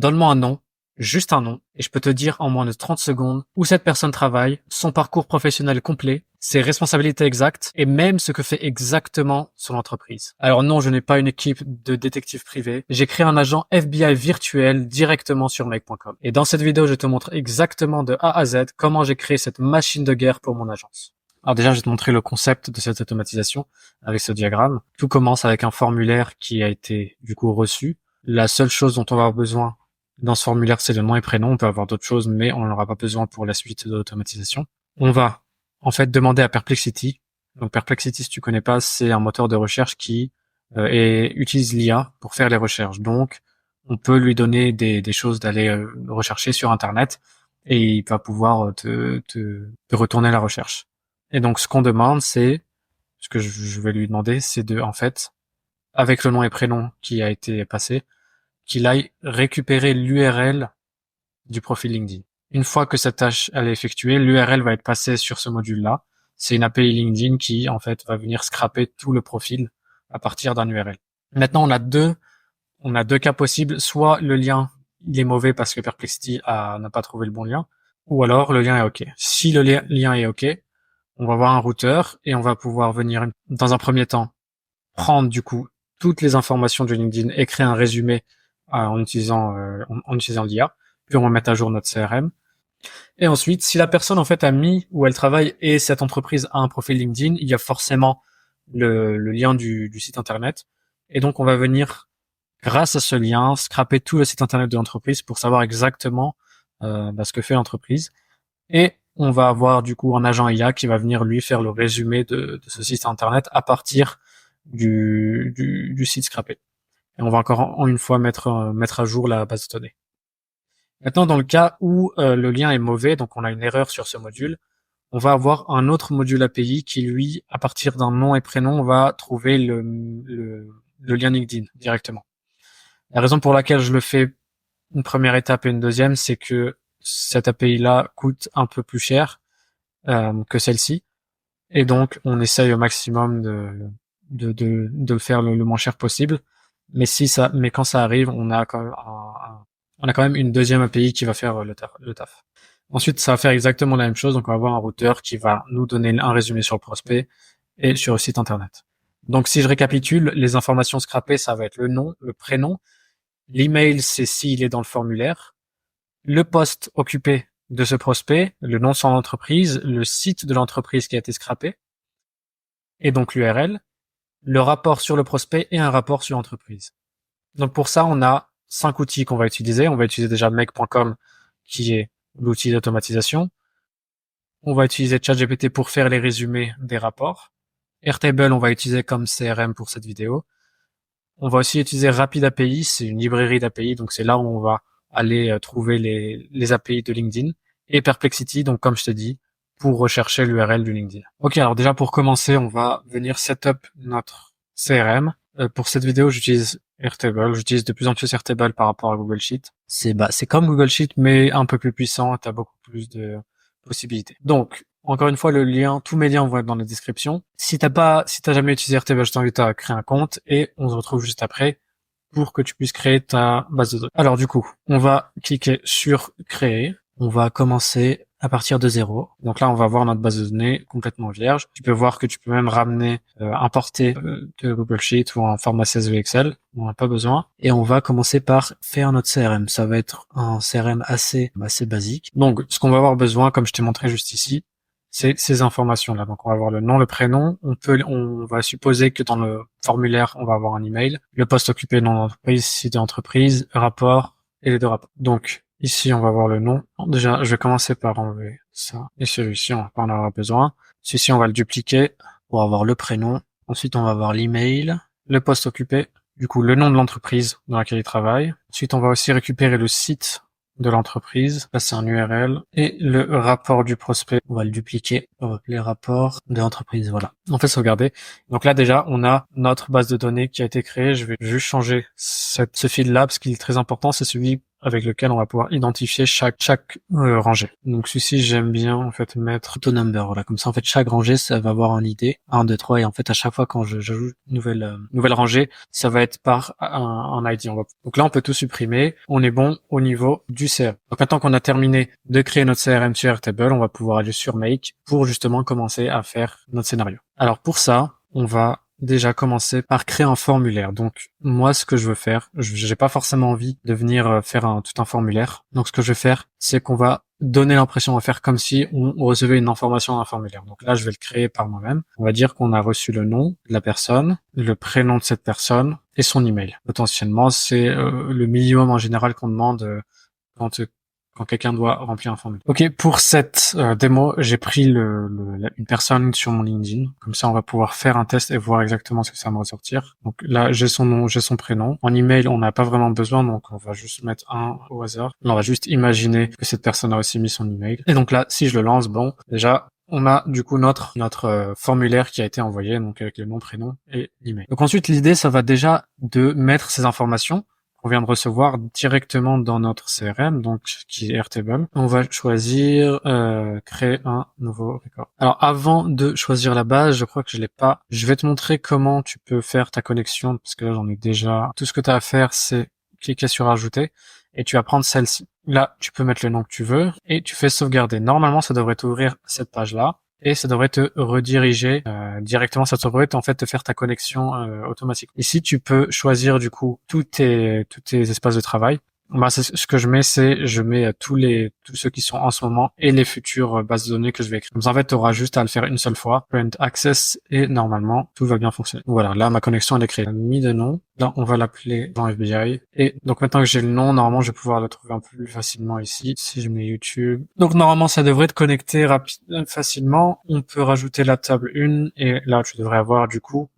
Donne-moi un nom, juste un nom, et je peux te dire en moins de 30 secondes où cette personne travaille, son parcours professionnel complet, ses responsabilités exactes, et même ce que fait exactement son entreprise. Alors non, je n'ai pas une équipe de détectives privés, j'ai créé un agent FBI virtuel directement sur make.com. Et dans cette vidéo, je te montre exactement de A à Z comment j'ai créé cette machine de guerre pour mon agence. Alors déjà, je vais te montrer le concept de cette automatisation avec ce diagramme. Tout commence avec un formulaire qui a été du coup reçu. La seule chose dont on va avoir besoin dans ce formulaire, c'est le nom et prénom. On peut avoir d'autres choses, mais on n'en aura pas besoin pour la suite de l'automatisation. On va en fait demander à Perplexity. Donc Perplexity, si tu connais pas, c'est un moteur de recherche qui utilise l'IA pour faire les recherches. Donc on peut lui donner des choses d'aller rechercher sur Internet et il va pouvoir te retourner la recherche. Et donc, ce qu'on demande, c'est, ce que je vais lui demander, c'est de, en fait, avec le nom et prénom qui a été passé, qu'il aille récupérer l'URL du profil LinkedIn. Une fois que cette tâche elle est effectuée, l'URL va être passée sur ce module-là. C'est une API LinkedIn qui, en fait, va venir scraper tout le profil à partir d'un URL. Maintenant, on a deux cas possibles. Soit le lien, il est mauvais parce que Perplexity n'a pas trouvé le bon lien, ou alors le lien est OK. Si le lien est OK, on va avoir un routeur et on va pouvoir venir, dans un premier temps, prendre du coup toutes les informations de LinkedIn et créer un résumé en utilisant l'IA. Puis on va mettre à jour notre CRM. Et ensuite, si la personne en fait a mis où elle travaille et cette entreprise a un profil LinkedIn, il y a forcément le lien du site internet. Et donc on va venir, grâce à ce lien, scraper tout le site internet de l'entreprise pour savoir exactement ce que fait l'entreprise. Et on va avoir du coup un agent IA qui va venir lui faire le résumé de ce site internet à partir du site scrappé. Et on va encore une fois mettre à jour la base de données. Maintenant, dans le cas où le lien est mauvais, donc on a une erreur sur ce module, on va avoir un autre module API qui, lui, à partir d'un nom et prénom, va trouver le lien LinkedIn directement. La raison pour laquelle je le fais une première étape et une deuxième, c'est que cette API-là coûte un peu plus cher que celle-ci. Et donc, on essaye au maximum de le faire le moins cher possible. Mais quand ça arrive, on a quand même une deuxième API qui va faire le taf. Ensuite, ça va faire exactement la même chose. Donc, on va avoir un routeur qui va nous donner un résumé sur le prospect et sur le site internet. Donc, si je récapitule, les informations scrappées, ça va être le nom, le prénom. L'email, c'est s'il est dans le formulaire. Le poste occupé de ce prospect, le nom de son entreprise, le site de l'entreprise qui a été scrappé, et donc l'URL, le rapport sur le prospect et un rapport sur l'entreprise. Donc pour ça, on a 5 outils qu'on va utiliser. On va utiliser déjà make.com qui est l'outil d'automatisation. On va utiliser ChatGPT pour faire les résumés des rapports. Airtable, on va utiliser comme CRM pour cette vidéo. On va aussi utiliser RapidAPI, c'est une librairie d'API, donc c'est là où on va aller trouver les API de LinkedIn. Et Perplexity, donc comme je te dis, pour rechercher l'URL du LinkedIn. Ok, alors déjà pour commencer, on va venir setup notre CRM. Pour cette vidéo, j'utilise Airtable. J'utilise de plus en plus Airtable par rapport à Google Sheet. C'est comme Google Sheet, mais un peu plus puissant. T'as beaucoup plus de possibilités. Donc, encore une fois, le lien, tous mes liens vont être dans la description. Si t'as jamais utilisé Airtable, je t'invite à créer un compte et on se retrouve juste après pour que tu puisses créer ta base de données. Alors du coup, on va cliquer sur créer. On va commencer à partir de 0. Donc là, on va voir notre base de données complètement vierge. Tu peux voir que tu peux même ramener, importer de Google Sheet ou en format CSV Excel. On n'a pas besoin. Et on va commencer par faire notre CRM. Ça va être un CRM assez basique. Donc, ce qu'on va avoir besoin, comme je t'ai montré juste ici, c'est ces informations-là. Donc, on va avoir le nom, le prénom. On va supposer que dans le formulaire, on va avoir un email, le poste occupé, nom d'entreprise, site d'entreprise, rapport et les deux rapports. Donc, ici, on va voir le nom. Bon, déjà, je vais commencer par enlever ça. Et celui-ci, on va pas en avoir besoin. Celui-ci, on va le dupliquer pour avoir le prénom. Ensuite, on va avoir l'email, le poste occupé, du coup, le nom de l'entreprise dans laquelle il travaille. Ensuite, on va aussi récupérer le site de l'entreprise. Là, c'est un URL. Et le rapport du prospect, on va le dupliquer. On va appeler rapport de l'entreprise. Voilà. On fait sauvegarder. Donc là, déjà, on a notre base de données qui a été créée. Je vais juste changer ce fil-là parce qu'il est très important. C'est celui avec lequel on va pouvoir identifier chaque rangée. Donc celui-ci, j'aime bien en fait mettre AutoNumber. Voilà, comme ça en fait chaque rangée ça va avoir un ID 1, 2, 3 et en fait à chaque fois quand j'ajoute une nouvelle rangée, ça va être par un ID. Donc là on peut tout supprimer. On est bon au niveau du CRM. Donc maintenant qu'on a terminé de créer notre CRM sur Airtable, on va pouvoir aller sur Make pour justement commencer à faire notre scénario. Alors pour ça, on va déjà commencer par créer un formulaire. Donc moi ce que je veux faire, j'ai pas forcément envie de venir faire tout un formulaire. Donc ce que je vais faire, c'est qu'on va donner l'impression, on va faire comme si on recevait une information d'un formulaire. Donc là je vais le créer par moi-même. On va dire qu'on a reçu le nom de la personne, le prénom de cette personne et son email. Potentiellement c'est le minimum en général qu'on demande quand quelqu'un doit remplir un formulaire. Ok, pour cette démo, j'ai pris une personne sur mon LinkedIn. Comme ça, on va pouvoir faire un test et voir exactement ce que ça va me ressortir. Donc là, j'ai son nom, j'ai son prénom. En email, on n'a pas vraiment besoin, donc on va juste mettre un au hasard. Là, on va juste imaginer que cette personne a aussi mis son email. Et donc là, si je le lance, bon, déjà, on a du coup notre formulaire qui a été envoyé, donc avec le nom, prénom et l'email. Donc ensuite, l'idée, ça va déjà de mettre ces informations qu'on vient de recevoir directement dans notre CRM, donc qui est Airtable. On va choisir créer un nouveau record. Alors avant de choisir la base, je crois que je l'ai pas. Je vais te montrer comment tu peux faire ta connexion, parce que là j'en ai déjà. Tout ce que tu as à faire, c'est cliquer sur ajouter et tu vas prendre celle-ci. Là, tu peux mettre le nom que tu veux et tu fais sauvegarder. Normalement, ça devrait t'ouvrir cette page-là. Et ça devrait te rediriger directement, ça devrait en fait te faire ta connexion automatique. Ici, tu peux choisir du coup tous tes espaces de travail. Bah, ce que je mets tous ceux qui sont en ce moment et les futures bases de données que je vais écrire. Donc en fait, tu auras juste à le faire une seule fois, print access et normalement tout va bien fonctionner. Voilà, là ma connexion elle est créée. Mis de nom. Là, on va l'appeler dans FBI. Et donc maintenant que j'ai le nom, normalement, je vais pouvoir le trouver un peu plus facilement ici. Si je mets YouTube. Donc normalement, ça devrait te connecter facilement. On peut rajouter la table 1 et là, tu devrais avoir du coup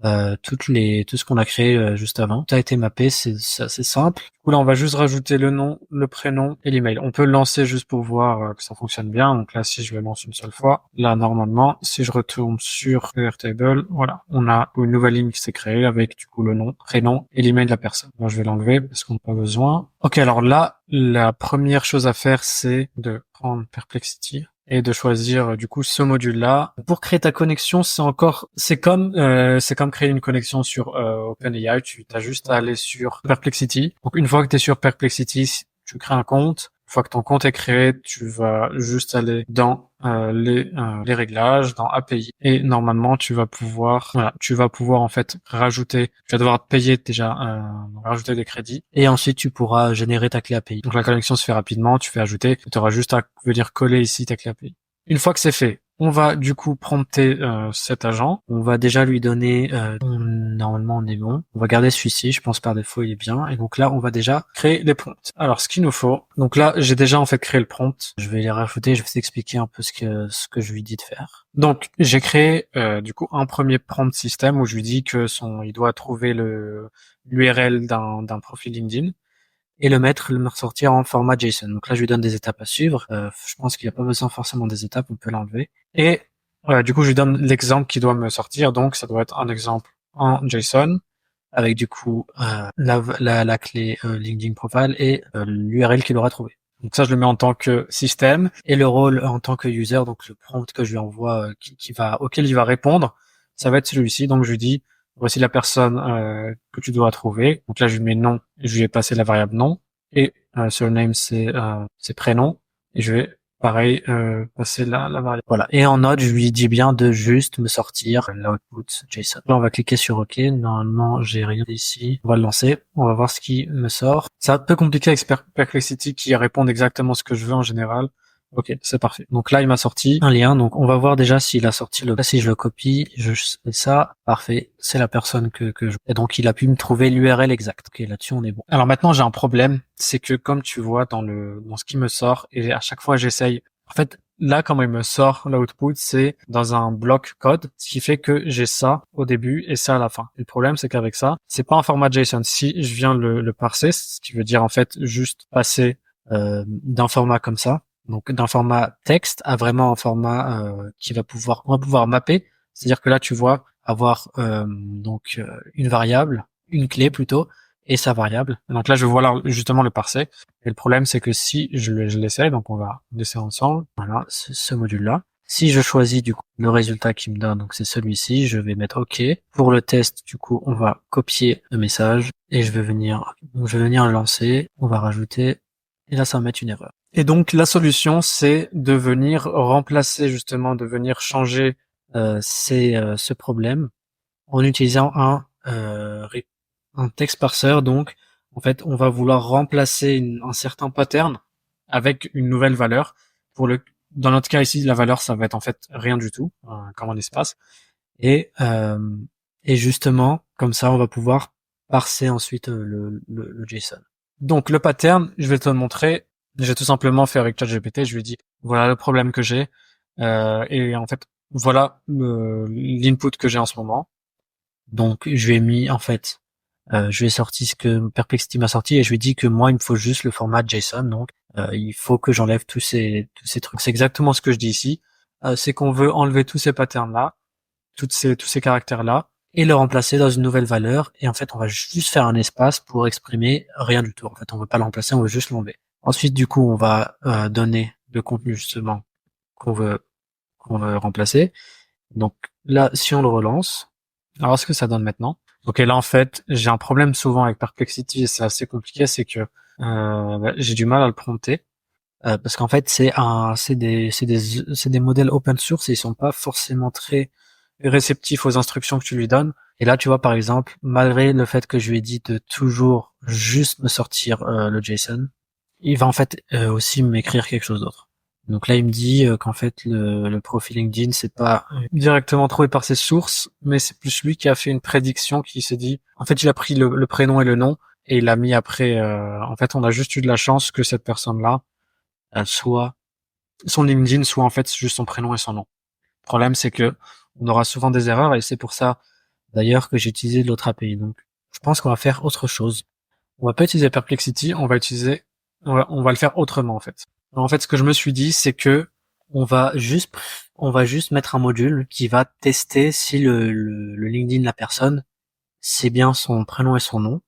tout ce qu'on a créé juste avant. Tout a été mappé, c'est assez simple. Du coup, là, on va juste rajouter le nom, le prénom et l'email. On peut le lancer juste pour voir que ça fonctionne bien. Donc là, si je le lance une seule fois, là, normalement, si je retourne sur Airtable, voilà, on a une nouvelle ligne qui s'est créée avec du coup le nom, prénom et l'email de la personne. Moi, je vais l'enlever parce qu'on n'a pas besoin. Ok, alors là, la première chose à faire, c'est de prendre Perplexity et de choisir du coup ce module-là. Pour créer ta connexion, c'est comme créer une connexion sur OpenAI. Tu as juste à aller sur Perplexity. Donc une fois que tu es sur Perplexity, tu crées un compte. Une fois que ton compte est créé, tu vas juste aller dans les réglages, dans API, et normalement tu vas pouvoir en fait rajouter. Tu vas devoir payer déjà, rajouter des crédits, et ensuite tu pourras générer ta clé API. Donc la connexion se fait rapidement, tu fais ajouter, tu auras juste à venir coller ici ta clé API. Une fois que c'est fait, on va du coup prompter cet agent. On va déjà lui donner, normalement on est bon. On va garder celui-ci, je pense par défaut il est bien. Et donc là on va déjà créer les prompts. Alors ce qu'il nous faut, donc là j'ai déjà en fait créé le prompt. Je vais les rajouter, je vais t'expliquer un peu ce que je lui dis de faire. Donc j'ai créé du coup un premier prompt système où je lui dis que il doit trouver l'URL d'un profil LinkedIn et le ressortir en format JSON. Donc là, je lui donne des étapes à suivre. Je pense qu'il n'y a pas besoin forcément des étapes, on peut l'enlever. Et du coup, je lui donne l'exemple qui doit me sortir. Donc, ça doit être un exemple en JSON avec du coup la clé LinkedIn Profile et l'URL qu'il aura trouvé. Donc ça, je le mets en tant que système et le rôle en tant que user, donc le prompt que je lui envoie, auquel il va répondre, ça va être celui-ci. Donc je lui dis voici la personne que tu dois trouver. Donc là, je lui mets nom et je lui ai passé la variable nom et surname c'est prénom et je vais pareil passer la variable. Voilà. Et en note, je lui dis bien de juste me sortir l'output JSON. Là, on va cliquer sur OK. Normalement, j'ai rien ici. On va le lancer. On va voir ce qui me sort. C'est un peu compliqué avec Perplexity qui répond exactement ce que je veux en général. Ok, c'est parfait. Donc là, il m'a sorti un lien. Donc on va voir déjà s'il a sorti là, si je le copie, je fais ça. Parfait. C'est la personne que je... Et donc il a pu me trouver l'URL exact. Ok, là-dessus on est bon. Alors maintenant, j'ai un problème. C'est que comme tu vois dans ce qui me sort, et à chaque fois j'essaye. En fait, là, quand il me sort l'output, c'est dans un bloc code, ce qui fait que j'ai ça au début et ça à la fin. Et le problème, c'est qu'avec ça, c'est pas un format JSON. Si je viens le parser, ce qui veut dire en fait juste passer d'un format comme ça, donc d'un format texte à vraiment un format on va pouvoir mapper. C'est-à-dire que là, tu vois avoir une variable, une clé plutôt, et sa variable. Donc là, je vois là, justement le parser. Et le problème, c'est que si je l'essaie, donc on va laisser ensemble, voilà, ce module-là. Si je choisis du coup le résultat qui me donne, donc c'est celui-ci, je vais mettre OK. Pour le test, du coup, on va copier le message et je vais venir le lancer. On va rajouter et là, ça va mettre une erreur. Et donc la solution, c'est de venir remplacer justement, de venir changer ce problème en utilisant un text parseur. Donc, en fait, on va vouloir remplacer un certain pattern avec une nouvelle valeur. Dans notre cas ici, la valeur, ça va être en fait rien du tout, comme un espace. Et, euh, et justement, comme ça, on va pouvoir parser ensuite le JSON. Donc, le pattern, je vais te le montrer. J'ai tout simplement fait avec ChatGPT. Je lui ai dit, voilà le problème que j'ai. Et en fait, voilà l'input que j'ai en ce moment. Donc, je lui ai mis, en fait, je lui ai sorti ce que Perplexity m'a sorti et je lui ai dit que moi, il me faut juste le format JSON. Donc, il faut que j'enlève tous ces trucs. C'est exactement ce que je dis ici. C'est qu'on veut enlever tous ces patterns-là, tous ces caractères-là, et le remplacer dans une nouvelle valeur. Et en fait, on va juste faire un espace pour exprimer rien du tout. En fait, on veut pas le remplacer, on veut juste l'enlever. Ensuite, du coup, on va donner le contenu justement qu'on veut remplacer. Donc là, si on le relance, alors ce que ça donne maintenant? Ok, là en fait, j'ai un problème souvent avec Perplexity et c'est assez compliqué, c'est que j'ai du mal à le prompter parce qu'en fait c'est des modèles open source et ils sont pas forcément très réceptifs aux instructions que tu lui donnes. Et là, tu vois par exemple, malgré le fait que je lui ai dit de toujours juste me sortir le JSON, il va en fait aussi m'écrire quelque chose d'autre. Donc là, il me dit qu'en fait, le profil LinkedIn, c'est pas directement trouvé par ses sources, mais c'est plus lui qui a fait une prédiction, qui s'est dit, en fait, il a pris le prénom et le nom, et il l'a mis après, en fait, on a juste eu de la chance que cette personne-là, elle soit, son LinkedIn soit en fait juste son prénom et son nom. Le problème, c'est que on aura souvent des erreurs, et c'est pour ça, d'ailleurs, que j'ai utilisé l'autre API. Donc, je pense qu'on va faire autre chose. On va pas utiliser Perplexity, on va le faire autrement en fait. En fait, ce que je me suis dit, c'est que on va juste mettre un module qui va tester si le LinkedIn de la personne, c'est bien son prénom et son nom.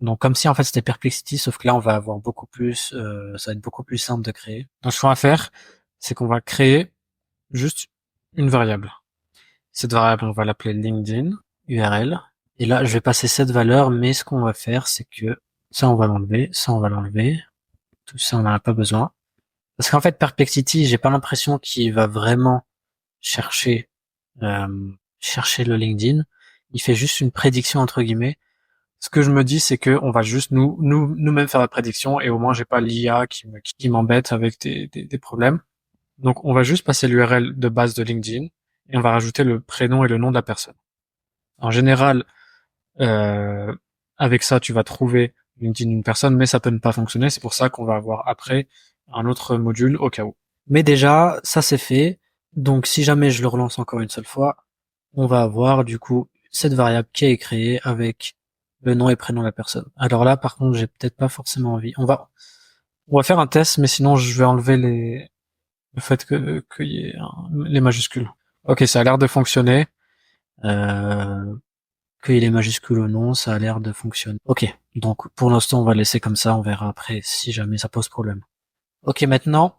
Donc comme si en fait c'était Perplexity, sauf que là on va avoir beaucoup plus, ça va être beaucoup plus simple de créer. Donc ce qu'on va faire, c'est qu'on va créer juste une variable. Cette variable, on va l'appeler LinkedIn URL. Et là, je vais passer cette valeur, mais ce qu'on va faire, c'est que ça, on va l'enlever, ça, on va l'enlever. Tout ça, on n'en a pas besoin. Parce qu'en fait, Perplexity, j'ai pas l'impression qu'il va vraiment chercher, chercher le LinkedIn. Il fait juste une prédiction, entre guillemets. Ce que je me dis, c'est que on va juste nous-mêmes faire la prédiction et au moins j'ai pas l'IA qui m'embête avec des problèmes. Donc, on va juste passer l'URL de base de LinkedIn et on va rajouter le prénom et le nom de la personne. En général, euh, avec ça, tu vas trouver LinkedIn d'une personne, mais ça peut ne pas fonctionner. C'est pour ça qu'on va avoir après un autre module au cas où. Mais déjà, ça c'est fait. Donc, si jamais je le relance encore une seule fois, on va avoir du coup cette variable qui est créée avec le nom et prénom de la personne. Alors là, par contre, j'ai peut-être pas forcément envie. On va faire un test, mais sinon, je vais enlever le fait qu'il y ait les majuscules. Ok, ça a l'air de fonctionner. Euh, qu'il y ait les majuscules ou non, ça a l'air de fonctionner. Ok, donc pour l'instant on va laisser comme ça, on verra après si jamais ça pose problème. Ok, maintenant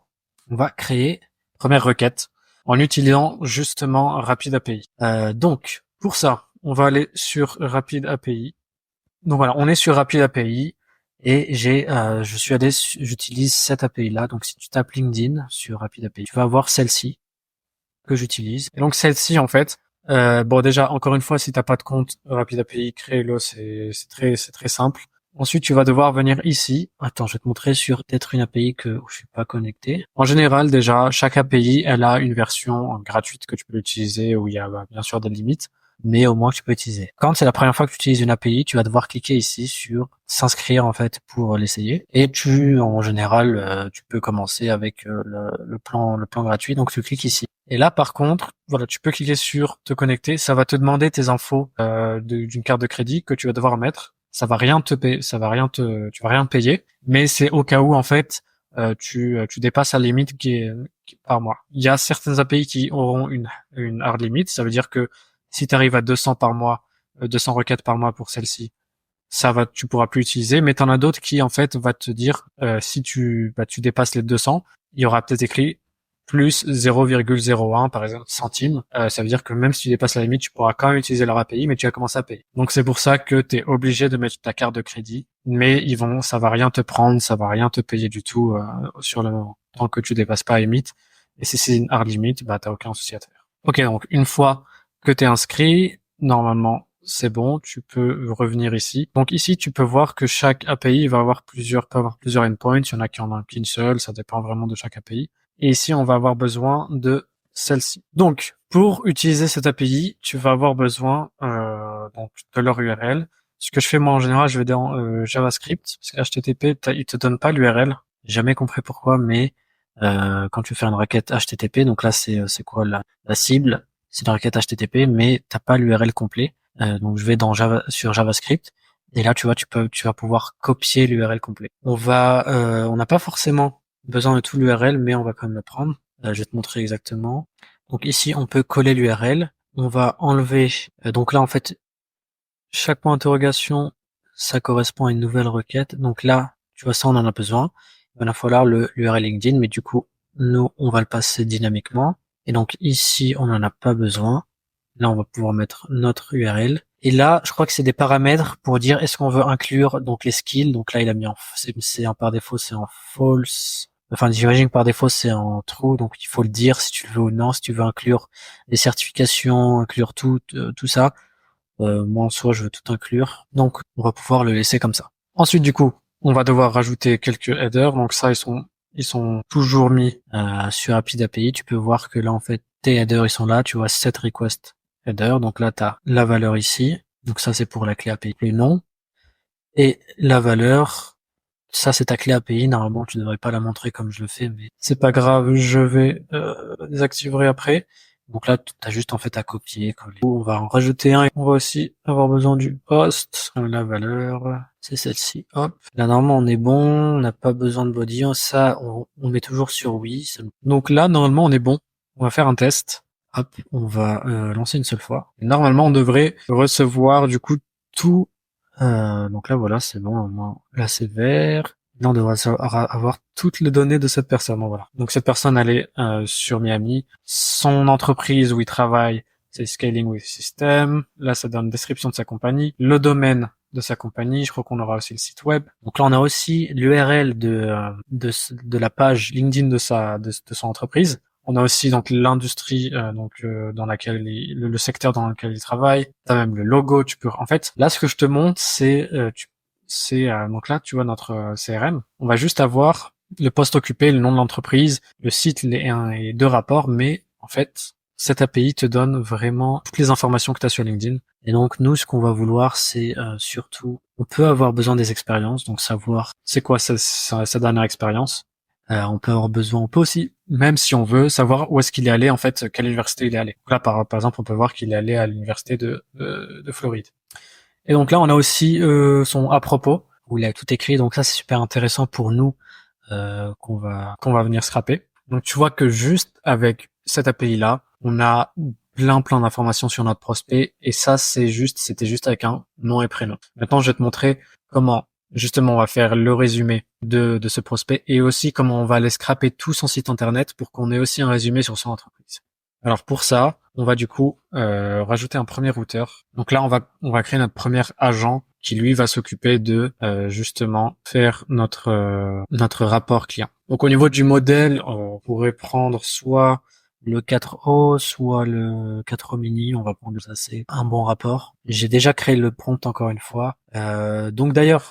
on va créer première requête en utilisant justement Rapid API. Donc pour ça, on va aller sur Rapid API. Donc voilà, on est sur Rapid API et j'utilise cette API là. Donc si tu tapes LinkedIn sur Rapid API, tu vas avoir celle-ci que j'utilise. Et donc celle-ci en fait, bon déjà encore une fois, si t'as pas de compte Rapid API, crée-le, c'est très simple. Ensuite, tu vas devoir venir ici. Attends, je vais te montrer sur peut-être une API où je suis pas connecté. En général, déjà, chaque API, elle a une version gratuite que tu peux utiliser où il y a bien sûr des limites, mais au moins tu peux utiliser. Quand c'est la première fois que tu utilises une API, tu vas devoir cliquer ici sur s'inscrire en fait pour l'essayer. Et en général, tu peux commencer avec le plan gratuit. Donc tu cliques ici. Et là, par contre, voilà, tu peux cliquer sur te connecter. Ça va te demander tes infos d'une carte de crédit que tu vas devoir mettre. Ça va rien te payer, tu vas rien payer. Mais c'est au cas où en fait tu dépasses la limite qui est par mois. Il y a certaines API qui auront une hard limit. Ça veut dire que si tu arrives à 200 par mois, 200 requêtes par mois pour celle-ci, tu pourras plus utiliser, mais t'en as d'autres qui, en fait, va te dire, si tu dépasses les 200, il y aura peut-être écrit plus 0,01 par exemple centimes. Ça veut dire que même si tu dépasses la limite, tu pourras quand même utiliser leur API, mais tu vas commencer à payer. Donc c'est pour ça que tu es obligé de mettre ta carte de crédit, mais ça va rien te prendre, ça va rien te payer du tout sur le moment, tant que tu dépasses pas la limite. Et si c'est une hard limit, bah t'as aucun souci à te faire. Ok, donc une fois que tu es inscrit, normalement c'est bon, tu peux revenir ici. Donc ici, tu peux voir que chaque API peut avoir plusieurs endpoints. Il y en a qui en ont qu'une seule, ça dépend vraiment de chaque API. Et ici, on va avoir besoin de celle-ci. Donc, pour utiliser cette API, tu vas avoir besoin donc de leur URL. Ce que je fais moi en général, je vais dans JavaScript, parce que HTTP, il te donne pas l'URL. J'ai jamais compris pourquoi, mais quand tu fais une requête HTTP, donc là c'est quoi la cible, c'est une requête HTTP, mais t'as pas l'URL complet. Donc je vais sur JavaScript, et là tu vois, tu vas pouvoir copier l'URL complet. On n'a pas forcément besoin de tout l'URL, mais on va quand même le prendre. Je vais te montrer exactement. Donc ici, on peut coller l'URL. On va enlever. Donc là, en fait, chaque point d'interrogation, ça correspond à une nouvelle requête. Donc là, tu vois, ça, on en a besoin. Il va falloir l'URL LinkedIn, mais du coup, nous, on va le passer dynamiquement. Et donc ici, on n'en a pas besoin. Là, on va pouvoir mettre notre URL. Et là, je crois que c'est des paramètres pour dire est-ce qu'on veut inclure donc les skills. Donc là, il a mis par défaut, c'est en false. Enfin, j'imagine que par défaut, c'est en true. Donc il faut le dire si tu le veux ou non. Si tu veux inclure les certifications, inclure tout ça. Moi, en soi, je veux tout inclure. Donc, on va pouvoir le laisser comme ça. Ensuite, du coup, on va devoir rajouter quelques headers. Donc ça, ils sont toujours mis sur API d'API. Tu peux voir que là, en fait, tes headers, ils sont là. Tu vois, set request header. Donc là, tu as la valeur ici. Donc ça, c'est pour la clé API et non. Et la valeur, ça, c'est ta clé API. Normalement, tu devrais pas la montrer comme je le fais, mais c'est pas grave. Je vais désactiver après. Donc là, tu as juste en fait à copier, coller. On va en rajouter un. On va aussi avoir besoin du post. La valeur, c'est celle-ci. Hop. Là, normalement, on est bon. On n'a pas besoin de body. Ça, on met toujours sur oui. Donc là, normalement, on est bon. On va faire un test. Hop. On va lancer une seule fois. Et normalement, on devrait recevoir du coup tout. Donc là, voilà, c'est bon. Là, c'est vert. Là, on devrait avoir toutes les données de cette personne. Voilà. Donc cette personne, elle est sur Miami. Son entreprise où il travaille, c'est Scaling with System. Là, ça donne description de sa compagnie, le domaine de sa compagnie. Je crois qu'on aura aussi le site web. Donc là, on a aussi l'URL de la page LinkedIn de son entreprise. On a aussi donc l'industrie dans laquelle le secteur dans lequel il travaille. T'as même le logo. Tu peux en fait là, ce que je te montre, donc là, tu vois notre CRM. On va juste avoir le poste occupé, le nom de l'entreprise, le site, les 1 et 2 rapports, mais en fait, cette API te donne vraiment toutes les informations que tu as sur LinkedIn. Et donc, nous, ce qu'on va vouloir, c'est surtout, on peut avoir besoin des expériences, donc savoir c'est quoi sa dernière expérience. On peut aussi, même si on veut, savoir où est-ce qu'il est allé, en fait, quelle université il est allé. Là, par exemple, on peut voir qu'il est allé à l'université de Floride. Et donc là, on a aussi son à propos où il a tout écrit. Donc ça, c'est super intéressant pour nous qu'on va venir scraper. Donc tu vois que juste avec cette API là, on a plein d'informations sur notre prospect. Et ça, c'était juste avec un nom et prénom. Maintenant, je vais te montrer comment justement on va faire le résumé de ce prospect et aussi comment on va aller scraper tout son site internet pour qu'on ait aussi un résumé sur son entreprise. Alors pour ça, on va du coup rajouter un premier routeur. Donc là, on va créer notre premier agent qui lui va s'occuper de justement faire notre rapport client. Donc au niveau du modèle, on pourrait prendre soit le 4O, soit le 4O mini. On va prendre ça, c'est un bon rapport. J'ai déjà créé le prompt encore une fois. Donc d'ailleurs,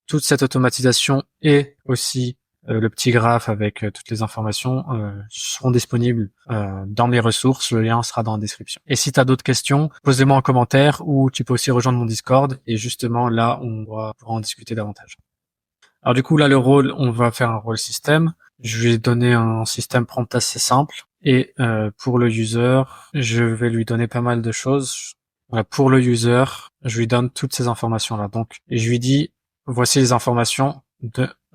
toute cette automatisation et aussi le petit graphe avec toutes les informations seront disponibles dans mes ressources. Le lien sera dans la description. Et si tu as d'autres questions, pose-les-moi en commentaire ou tu peux aussi rejoindre mon Discord. Et justement, là, on pourra en discuter davantage. Alors du coup, là, le rôle, on va faire un rôle système. Je vais donner un système prompt assez simple. Et pour le user, je vais lui donner pas mal de choses. Voilà, pour le user, je lui donne toutes ces informations-là. Donc, je lui dis, voici les informations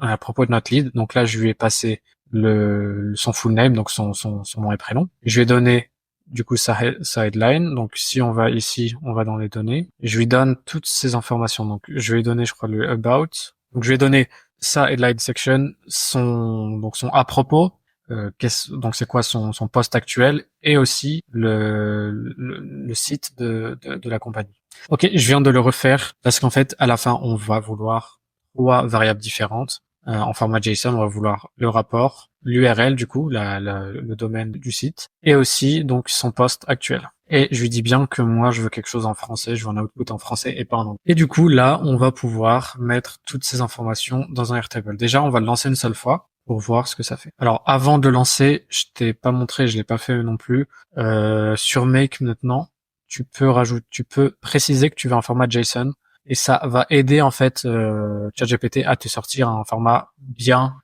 à propos de notre lead. Donc là, je lui ai passé son full name, donc son nom et prénom. Je lui ai donné du coup sa headline. Donc si on va ici, on va dans les données. Je lui donne toutes ces informations. Donc je vais lui donner, je crois, le about. Donc je vais donner sa headline section, son à propos. Donc c'est quoi son poste actuel et aussi le site de la compagnie. Ok, je viens de le refaire parce qu'en fait à la fin on va vouloir trois variables différentes en format JSON. On va vouloir le rapport, l'URL du coup, le domaine du site et aussi donc son poste actuel. Et je lui dis bien que moi je veux quelque chose en français, je veux un output en français et pas en anglais. Et du coup là on va pouvoir mettre toutes ces informations dans un Airtable. Déjà on va le lancer une seule fois pour voir ce que ça fait. Alors avant de lancer, je t'ai pas montré, je l'ai pas fait non plus. Sur Make maintenant, tu peux préciser que tu veux un format JSON et ça va aider en fait ChatGPT à te sortir un format bien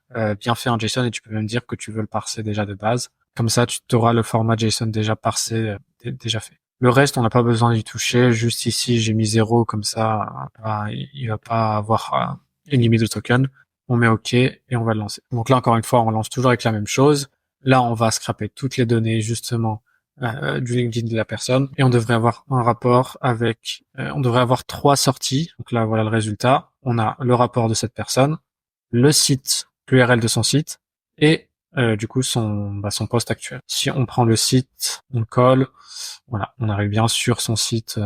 fait en JSON et tu peux même dire que tu veux le parser déjà de base. Comme ça, tu auras le format JSON déjà parsé, déjà fait. Le reste, on n'a pas besoin d'y toucher. Juste ici, j'ai mis 0 comme ça, il va pas avoir une limite de token. On met OK et on va le lancer. Donc là, encore une fois, on lance toujours avec la même chose. Là, on va scraper toutes les données justement du LinkedIn de la personne et on devrait avoir un rapport avec, on devrait avoir 3 sorties. Donc là, voilà le résultat. On a le rapport de cette personne, le site, l'URL de son site et du coup son poste actuel. Si on prend le site, on colle, voilà, on arrive bien sur son site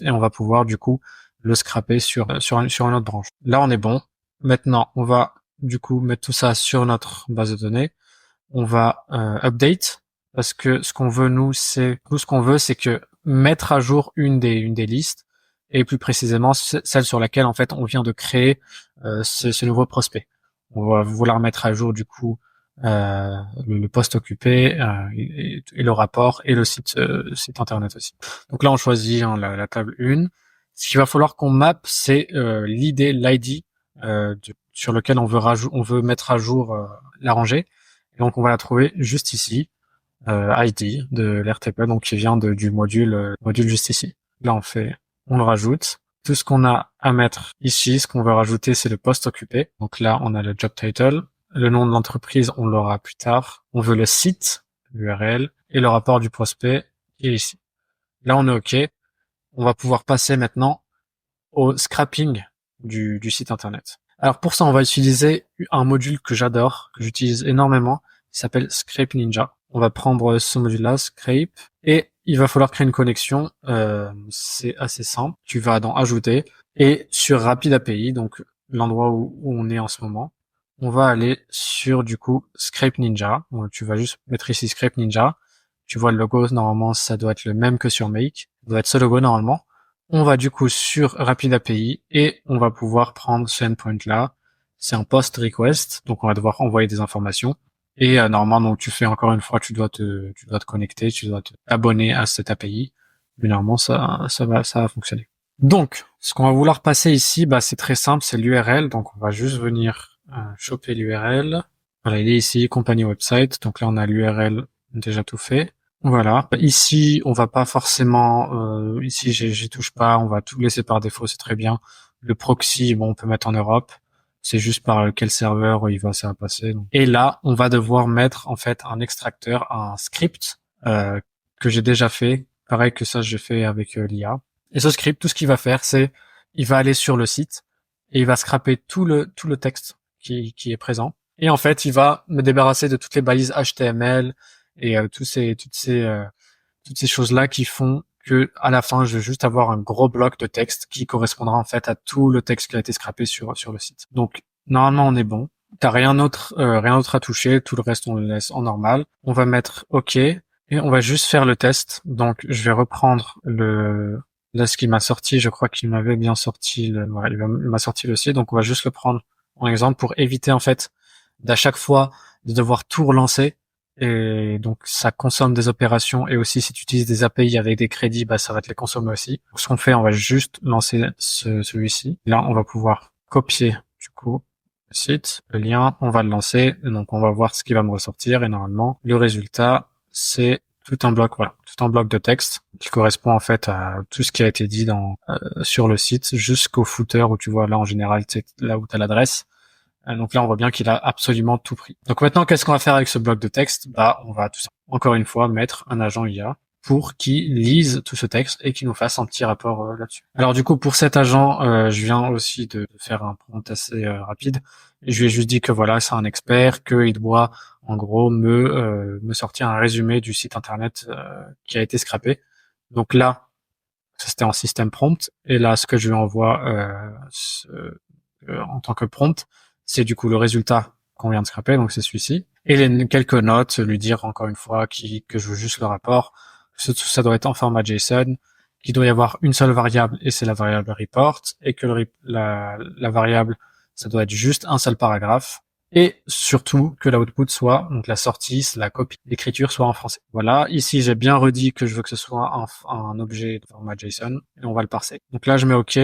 et on va pouvoir du coup le scraper sur une autre branche. Là, on est bon. Maintenant, on va du coup mettre tout ça sur notre base de données. On va update parce que ce qu'on veut c'est que mettre à jour une des listes et plus précisément celle sur laquelle en fait on vient de créer ce nouveau prospect. On va vouloir mettre à jour du coup le poste occupé et le rapport et le site internet aussi. Donc là on choisit la table 1. Ce qu'il va falloir qu'on mappe c'est l'ID sur lequel on veut mettre à jour la rangée. Et donc on va la trouver juste ici, ID de l'RTP, donc qui vient du module juste ici. Là on le rajoute. Tout ce qu'on a à mettre ici, ce qu'on veut rajouter, c'est le poste occupé. Donc là on a le job title, le nom de l'entreprise, on l'aura plus tard. On veut le site, l'URL et le rapport du prospect qui est ici. Là on est OK. On va pouvoir passer maintenant au scrapping du site internet. Alors pour ça, on va utiliser un module que j'adore, que j'utilise énormément, qui s'appelle Scrape Ninja. On va prendre ce module-là, Scrape, et il va falloir créer une connexion. C'est assez simple. Tu vas dans Ajouter, et sur Rapid API, donc l'endroit où on est en ce moment, on va aller sur du coup Scrape Ninja. Donc, tu vas juste mettre ici Scrape Ninja. Tu vois le logo, normalement ça doit être le même que sur Make. Ça doit être ce logo normalement. On va du coup sur Rapid API et on va pouvoir prendre ce endpoint là. C'est un post request, donc on va devoir envoyer des informations. Et normalement, donc tu fais encore une fois, tu dois te connecter, tu dois t'abonner à cette API. Mais normalement, ça va fonctionner. Donc, ce qu'on va vouloir passer ici, c'est très simple, c'est l'URL. Donc, on va juste venir choper l'URL. Voilà, il est ici, compagnie website. Donc là, on a l'URL déjà tout fait. Voilà. Ici, on va pas forcément. Ici, j'y touche pas. On va tout laisser par défaut. C'est très bien. Le proxy, bon, on peut mettre en Europe. C'est juste par quel serveur ça va passer. Donc. Et là, on va devoir mettre en fait un extracteur, un script que j'ai déjà fait. Pareil que ça, j'ai fait avec l'IA. Et ce script, tout ce qu'il va faire, c'est il va aller sur le site et il va scraper tout le texte qui est présent. Et en fait, il va me débarrasser de toutes les balises HTML et toutes ces choses-là qui font que à la fin, je vais juste avoir un gros bloc de texte qui correspondra en fait à tout le texte qui a été scrappé sur le site. Donc normalement, on est bon. T'as rien d'autre à toucher. Tout le reste, on le laisse en normal. On va mettre OK et on va juste faire le test. Donc je vais reprendre là ce qui m'a sorti. Je crois qu'il m'avait bien sorti il m'a sorti le site. Donc on va juste le prendre en exemple pour éviter en fait d'à chaque fois de devoir tout relancer. Et donc, ça consomme des opérations. Et aussi, si tu utilises des API avec des crédits, ça va te les consommer aussi. Donc, ce qu'on fait, on va juste lancer celui-ci. Là, on va pouvoir copier, du coup, le site, le lien. On va le lancer. Donc, on va voir ce qui va me ressortir. Et normalement, le résultat, c'est tout un bloc, voilà, tout un bloc de texte qui correspond en fait à tout ce qui a été dit sur le site jusqu'au footer où tu vois là, en général, c'est là où tu as l'adresse. Donc là, on voit bien qu'il a absolument tout pris. Donc maintenant, qu'est-ce qu'on va faire avec ce bloc de texte? On va tout simplement, encore une fois, mettre un agent IA pour qu'il lise tout ce texte et qu'il nous fasse un petit rapport là-dessus. Alors du coup, pour cet agent, je viens aussi de faire un prompt assez rapide. Je lui ai juste dit que voilà, c'est un expert, qu'il doit en gros me sortir un résumé du site internet qui a été scrappé. Donc là, ça c'était en système prompt, et là, ce que je lui envoie en tant que prompt, c'est du coup le résultat qu'on vient de scraper, donc c'est celui-ci, et quelques notes, lui dire encore une fois que je veux juste le rapport. Ça doit être en format JSON, qu'il doit y avoir une seule variable, et c'est la variable report, et que la variable, ça doit être juste un seul paragraphe, et surtout que l'output soit, donc la sortie, la copie, l'écriture soit en français. Voilà, ici j'ai bien redit que je veux que ce soit un objet de format JSON, et on va le parser. Donc là je mets OK,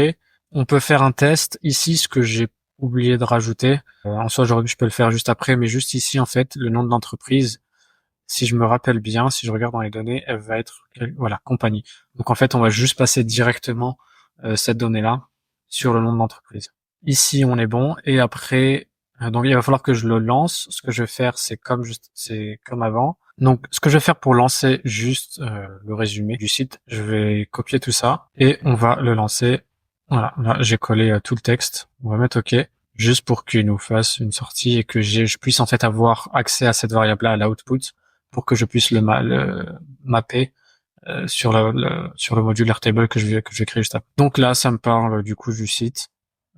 on peut faire un test. Ici, ce que j'ai oublié de rajouter, en soi je peux le faire juste après, mais juste ici en fait, le nom de l'entreprise, si je me rappelle bien, si je regarde dans les données, elle va être, voilà, compagnie. Donc en fait, on va juste passer directement cette donnée-là sur le nom de l'entreprise. Ici, on est bon, et après, donc il va falloir que je le lance. Ce que je vais faire, c'est comme avant. Donc, ce que je vais faire pour lancer juste le résumé du site, je vais copier tout ça et on va le lancer. Voilà, là j'ai collé tout le texte. On va mettre OK, juste pour qu'il nous fasse une sortie et que je puisse en fait avoir accès à cette variable-là, à l'output, pour que je puisse le mapper sur le module Airtable que je vais créer juste après. Donc là, ça me parle du coup du site.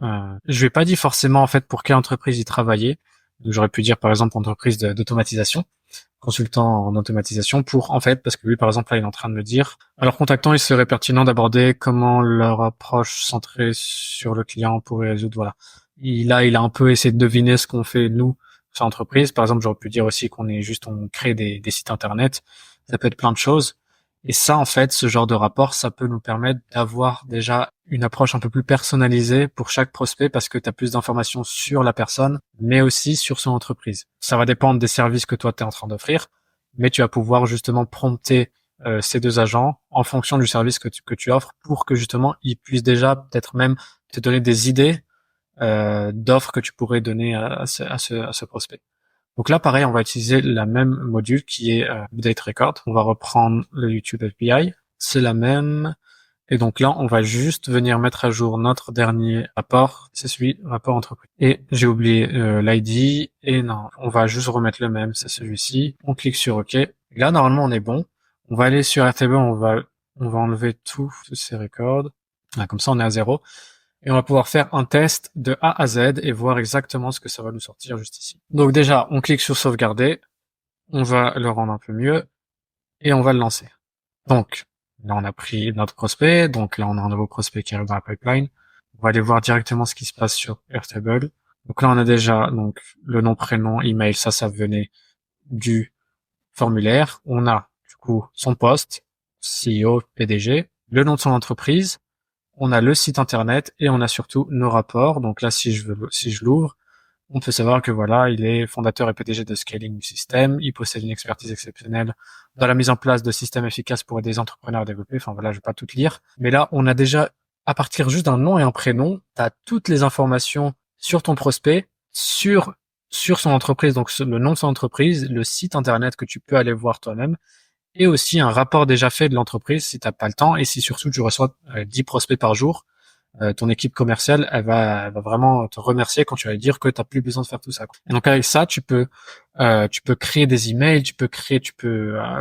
Je vais pas dit forcément en fait pour quelle entreprise il travaillait. Donc, j'aurais pu dire par exemple entreprise d'automatisation, consultant en automatisation, pour en fait, parce que lui par exemple là il est en train de me dire, alors contactant, il serait pertinent d'aborder comment leur approche centrée sur le client pourrait résoudre, voilà. Il a un peu essayé de deviner ce qu'on fait nous sur l'entreprise. Par exemple, j'aurais pu dire aussi on crée des sites internet. Ça peut être plein de choses. Et ça, en fait, ce genre de rapport, ça peut nous permettre d'avoir déjà une approche un peu plus personnalisée pour chaque prospect parce que tu as plus d'informations sur la personne, mais aussi sur son entreprise. Ça va dépendre des services que toi, tu es en train d'offrir, mais tu vas pouvoir justement prompter ces deux agents en fonction du service que tu offres pour que justement, ils puissent déjà peut-être même te donner des idées d'offres que tu pourrais donner à ce prospect. Donc là, pareil, on va utiliser la même module qui est Update Record. On va reprendre le YouTube API. C'est la même. Et donc là, on va juste venir mettre à jour notre dernier rapport. C'est celui rapport entreprise. Et j'ai oublié l'ID. Et non, on va juste remettre le même. C'est celui-ci. On clique sur OK. Et là, normalement, on est bon. On va aller sur Airtable. On va enlever tous ces records. Là, comme ça, on est à 0. Et on va pouvoir faire un test de A à Z et voir exactement ce que ça va nous sortir juste ici. Donc déjà, on clique sur sauvegarder, on va le rendre un peu mieux, et on va le lancer. Donc, là on a pris notre prospect, donc là on a un nouveau prospect qui arrive dans la pipeline. On va aller voir directement ce qui se passe sur Airtable. Donc là on a déjà donc le nom, prénom, email, ça venait du formulaire. On a du coup son poste, CEO, PDG, le nom de son entreprise, on a le site internet et on a surtout nos rapports. Donc là, si je l'ouvre, on peut savoir que voilà, il est fondateur et PDG de Scaling System. Il possède une expertise exceptionnelle dans la mise en place de systèmes efficaces pour aider les entrepreneurs à développer. Enfin voilà, je vais pas tout lire. Mais là, on a déjà, à partir juste d'un nom et un prénom, tu as toutes les informations sur ton prospect, sur son entreprise, donc le nom de son entreprise, le site internet que tu peux aller voir toi-même, et aussi un rapport déjà fait de l'entreprise si t'as pas le temps et si surtout tu reçois 10 prospects par jour, ton équipe commerciale elle va vraiment te remercier quand tu vas lui dire que t'as plus besoin de faire tout ça, quoi. Et donc avec ça tu peux créer des emails,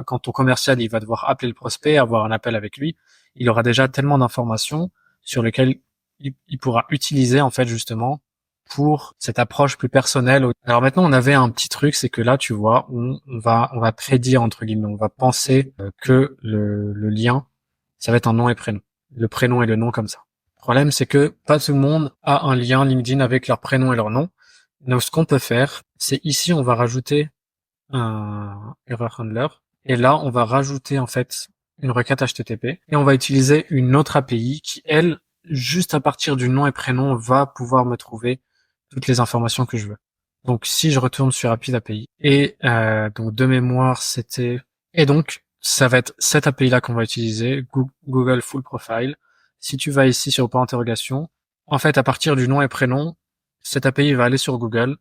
quand ton commercial il va devoir appeler le prospect, avoir un appel avec lui, il aura déjà tellement d'informations sur lesquelles il pourra utiliser en fait justement pour cette approche plus personnelle. Alors maintenant, on avait un petit truc, c'est que là, tu vois, on va prédire, entre guillemets, on va penser que le lien, ça va être un nom et prénom. Le prénom et le nom comme ça. Le problème, c'est que pas tout le monde a un lien LinkedIn avec leur prénom et leur nom. Donc, ce qu'on peut faire, c'est ici, on va rajouter un error handler. Et là, on va rajouter, en fait, une requête HTTP. Et on va utiliser une autre API qui, elle, juste à partir du nom et prénom, va pouvoir me trouver toutes les informations que je veux. Donc si je retourne sur Rapid API et donc de mémoire c'était, et donc ça va être cette API là qu'on va utiliser, Google Full Profile. Si tu vas ici sur point d'interrogation, en fait à partir du nom et prénom, cette API va aller sur Google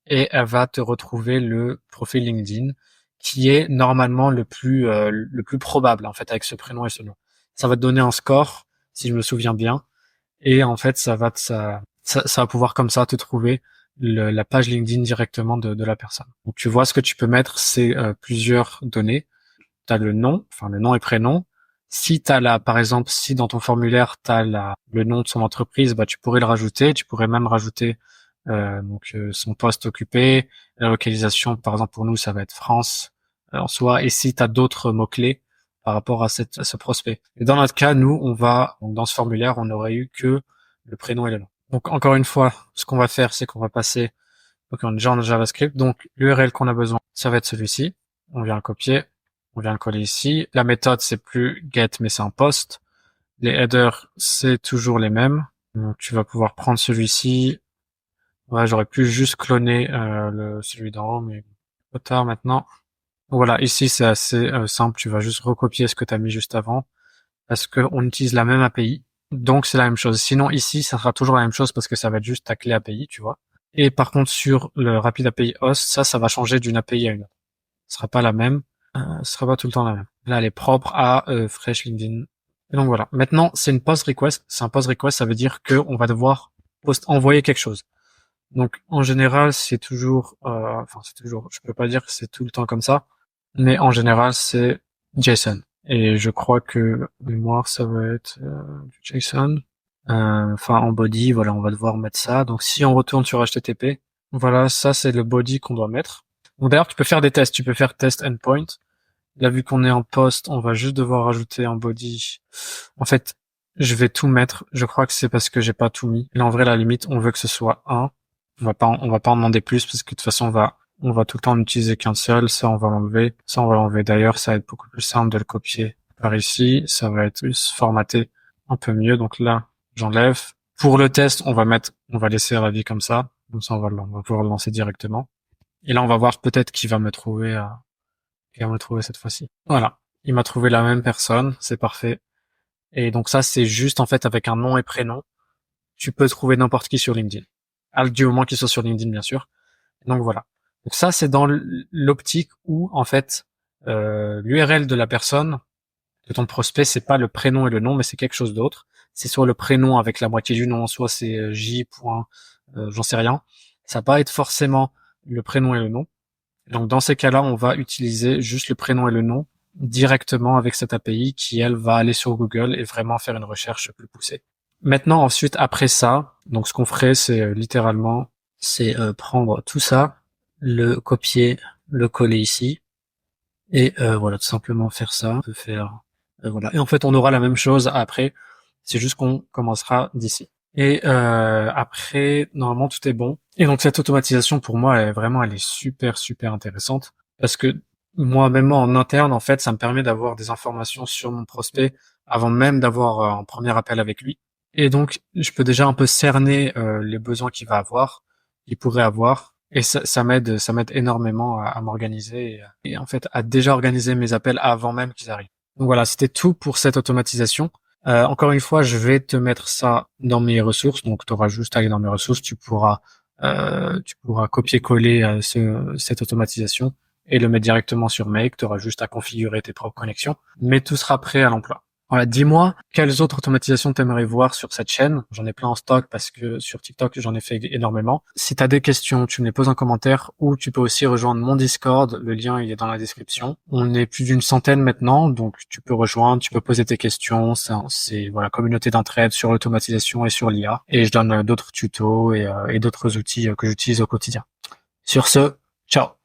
et elle va te retrouver le profil LinkedIn qui est normalement le plus probable en fait avec ce prénom et ce nom. Ça va te donner un score si je me souviens bien et en fait ça va pouvoir comme ça te trouver la page LinkedIn directement de la personne. Donc tu vois ce que tu peux mettre, c'est plusieurs données. Tu as le nom, enfin le nom et prénom. Si t'as par exemple, si dans ton formulaire t'as le nom de son entreprise, bah tu pourrais le rajouter. Tu pourrais même rajouter son poste occupé, la localisation. Par exemple pour nous, ça va être France en soi. Et si t'as d'autres mots clés par rapport à ce prospect. Et dans notre cas, nous, donc dans ce formulaire, on aurait eu que le prénom et le nom. Donc encore une fois, ce qu'on va faire, c'est qu'on va passer donc un genre de JavaScript. Donc l'URL qu'on a besoin, ça va être celui-ci. On vient le copier. On vient le coller ici. La méthode, c'est plus get, mais c'est un post. Les headers, c'est toujours les mêmes. Donc, tu vas pouvoir prendre celui-ci. Ouais, j'aurais pu juste cloner celui d'en haut, mais trop tard maintenant. Voilà, ici, c'est assez simple. Tu vas juste recopier ce que tu as mis juste avant parce qu'on utilise la même API. Donc, c'est la même chose. Sinon, ici, ça sera toujours la même chose parce que ça va être juste ta clé API, tu vois. Et par contre, sur le Rapid API Host, ça va changer d'une API à une autre. Ce sera pas la même. Ce sera pas tout le temps la même. Là, elle est propre à Fresh LinkedIn. Et donc voilà. Maintenant, c'est une post request. C'est un post request, ça veut dire que on va devoir envoyer quelque chose. Donc en général, c'est toujours, je peux pas dire que c'est tout le temps comme ça, mais en général, c'est JSON. Et je crois que mémoire, ça va être du JSON. En body, voilà, on va devoir mettre ça. Donc si on retourne sur HTTP, voilà, ça c'est le body qu'on doit mettre. Donc d'ailleurs, tu peux faire des tests. Tu peux faire test endpoint. Là, vu qu'on est en post, on va juste devoir rajouter un body. En fait, je vais tout mettre. Je crois que c'est parce que j'ai pas tout mis. Là, en vrai, la limite, on veut que ce soit 1. On va pas en demander plus parce que de toute façon, on va tout le temps en utiliser qu'un seul. Ça, on va l'enlever. Ça, on va l'enlever. D'ailleurs, ça va être beaucoup plus simple de le copier par ici. Ça va être plus formaté un peu mieux. Donc là, j'enlève. Pour le test, on va laisser la vie comme ça. Comme ça, on va pouvoir le lancer directement. Et là, on va voir peut-être qu'il va me trouver cette fois-ci. Voilà. Il m'a trouvé la même personne. C'est parfait. Et donc ça, c'est juste, en fait, avec un nom et prénom. Tu peux trouver n'importe qui sur LinkedIn. Du moment qu'il soit sur LinkedIn, bien sûr. Donc voilà. Donc ça, c'est dans l'optique où, en fait, l'URL de la personne, de ton prospect, c'est pas le prénom et le nom, mais c'est quelque chose d'autre. C'est soit le prénom avec la moitié du nom, soit c'est J. J'en sais rien. Ça va pas être forcément le prénom et le nom. Donc dans ces cas-là, on va utiliser juste le prénom et le nom directement avec cette API qui, elle, va aller sur Google et vraiment faire une recherche plus poussée. Maintenant, ensuite, après ça, donc ce qu'on ferait, c'est littéralement, c'est prendre tout ça, le copier, le coller ici, et voilà, tout simplement faire ça. On peut faire, voilà. Et en fait, on aura la même chose après. C'est juste qu'on commencera d'ici. Et après, normalement, tout est bon. Et donc cette automatisation, pour moi, elle est super, super intéressante. Parce que même moi, en interne, en fait, ça me permet d'avoir des informations sur mon prospect avant même d'avoir un premier appel avec lui. Et donc, je peux déjà un peu cerner les besoins qu'il pourrait avoir. Et ça m'aide énormément à m'organiser et en fait à déjà organiser mes appels avant même qu'ils arrivent. Donc voilà, c'était tout pour cette automatisation. Encore une fois, je vais te mettre ça dans mes ressources. Donc, tu auras juste à aller dans mes ressources. Tu pourras copier-coller cette automatisation et le mettre directement sur Make. Tu auras juste à configurer tes propres connexions. Mais tout sera prêt à l'emploi. Voilà, dis-moi quelles autres automatisations t'aimerais voir sur cette chaîne. J'en ai plein en stock parce que sur TikTok, j'en ai fait énormément. Si t'as des questions, tu me les poses en commentaire ou tu peux aussi rejoindre mon Discord. Le lien, il est dans la description. On est plus d'une centaine maintenant, donc tu peux rejoindre, tu peux poser tes questions. C'est voilà, communauté d'entraide sur l'automatisation et sur l'IA. Et je donne d'autres tutos et d'autres outils que j'utilise au quotidien. Sur ce, ciao!